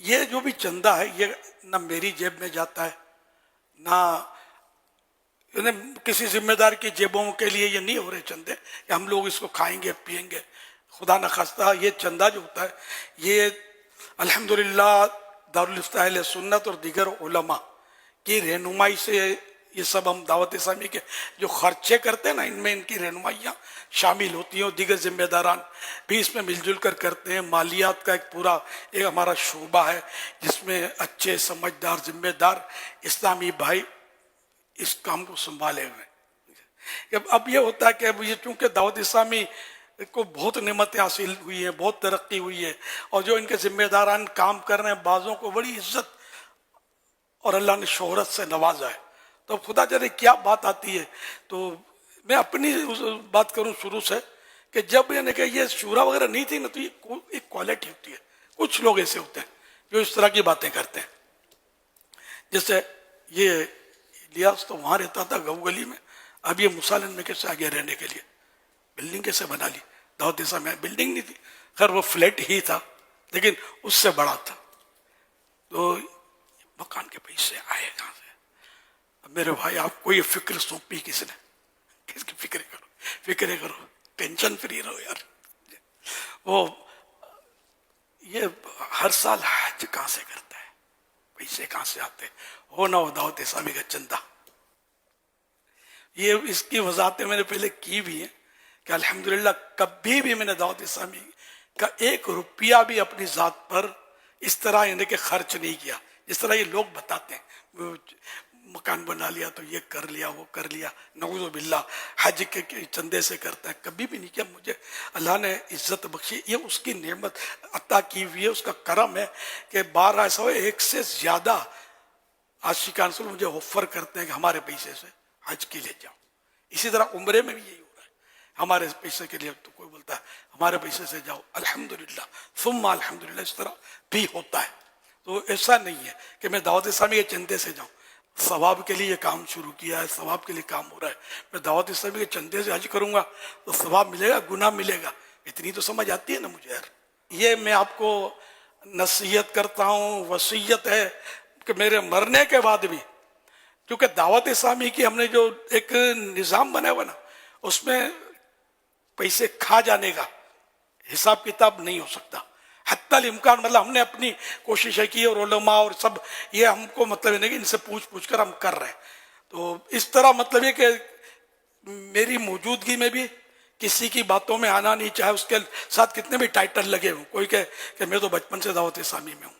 یہ جو بھی چندہ ہے یہ نہ میری جیب میں جاتا ہے نہ کسی ذمہ دار کی جیبوں کے لیے یہ نہیں ہو رہے چندے کہ ہم لوگ اس کو کھائیں گے پئیں گے. خدا نخواستہ یہ چندہ جو ہوتا ہے یہ الحمدللہ دارالفتہ اہل سنت اور دیگر علماء کی رہنمائی سے یہ سب ہم دعوت اسلامی کے جو خرچے کرتے ہیں نا ان میں ان کی رہنمائیاں شامل ہوتی ہیں اور دیگر ذمہ داران بھی اس میں مل جل کر کرتے ہیں. مالیات کا ایک پورا ایک ہمارا شعبہ ہے جس میں اچھے سمجھدار ذمہ دار اسلامی بھائی اس کام کو سنبھالے ہوئے. اب یہ ہوتا ہے کہ اب یہ چونکہ دعوت اسلامی کو بہت نعمتیں حاصل ہوئی ہیں, بہت ترقی ہوئی ہے, اور جو ان کے ذمہ داران کام کر رہے ہیں بعضوں کو بڑی عزت اور اللہ نے شہرت سے نوازا ہے. تو خدا جانے کیا بات آتی ہے. تو میں اپنی بات کروں شروع سے کہ جب یعنی کہ یہ شورا وغیرہ نہیں تھی نا تو یہ ایک کوالٹی ہوتی ہے. کچھ لوگ ایسے ہوتے ہیں جو اس طرح کی باتیں کرتے ہیں. جیسے یہ الیاس تو وہاں رہتا تھا گو گلی میں, اب یہ مسالن میں کیسے آگے رہنے کے لیے بلڈنگ کیسے بنا لی. دعوت اسلامی میں بلڈنگ نہیں تھی, خیر وہ فلیٹ ہی تھا لیکن اس سے بڑا تھا. تو مکان کے پیسے آئے کہاں سے؟ اب میرے بھائی آپ کو یہ فکر سونپی کس نے؟ کس کی فکر کرو, فکر کرو, ٹینشن فری رہو یار. وہ یہ ہر سال حج کہاں سے کرتا ہے, پیسے کہاں سے آتے ہو نہ ہو دعوت اسلامی کا چندہ. یہ اس کی وضاحتیں میں نے پہلے کی بھی ہیں کہ الحمدللہ کبھی بھی میں نے دعوت اسلامی کا ایک روپیہ بھی اپنی ذات پر اس طرح یعنی کہ خرچ نہیں کیا جس طرح یہ لوگ بتاتے ہیں. مکان بنا لیا تو یہ کر لیا وہ کر لیا, نعوذ باللہ حج کے چندے سے کرتا ہے. کبھی بھی نہیں کیا. مجھے اللہ نے عزت بخشی, یہ اس کی نعمت عطا کی ہوئی ہے, اس کا کرم ہے کہ بار ایسا ہو ایک سے زیادہ عاشقان رسول مجھے آفر کرتے ہیں کہ ہمارے پیسے سے حج کے لیے جاؤ. اسی طرح عمرے میں بھی یہی ہو رہا ہے, ہمارے پیسے کے لیے تو کوئی بولتا ہے ہمارے پیسے سے جاؤ. الحمدللہ ثم الحمدللہ اس طرح بھی ہوتا ہے. تو ایسا نہیں ہے کہ میں دعوت اسلامی کے چندے سے جاؤں. ثواب کے لیے یہ کام شروع کیا ہے, ثواب کے لیے کام ہو رہا ہے. میں دعوت اسلامی کے چندے سے حج کروں گا تو ثواب ملے گا, گناہ ملے گا. اتنی تو سمجھ آتی ہے نا مجھے یار. یہ میں آپ کو نصیحت کرتا ہوں, وصیت ہے کہ میرے مرنے کے بعد بھی, کیونکہ دعوت اسلامی کی ہم نے جو ایک نظام بنا ہوا نا اس میں پیسے کھا جانے کا حساب کتاب نہیں ہو سکتا حتی الامکان. مطلب ہم نے اپنی کوششیں کی اور علماء اور سب یہ ہم کو مطلب نہیں کہ ان سے پوچھ کر ہم کر رہے ہیں. تو اس طرح مطلب یہ کہ میری موجودگی میں بھی کسی کی باتوں میں آنا نہیں, چاہے اس کے ساتھ کتنے بھی ٹائٹل لگے ہوں. کوئی کہ میں تو بچپن سے دعوت اسلامی میں ہوں,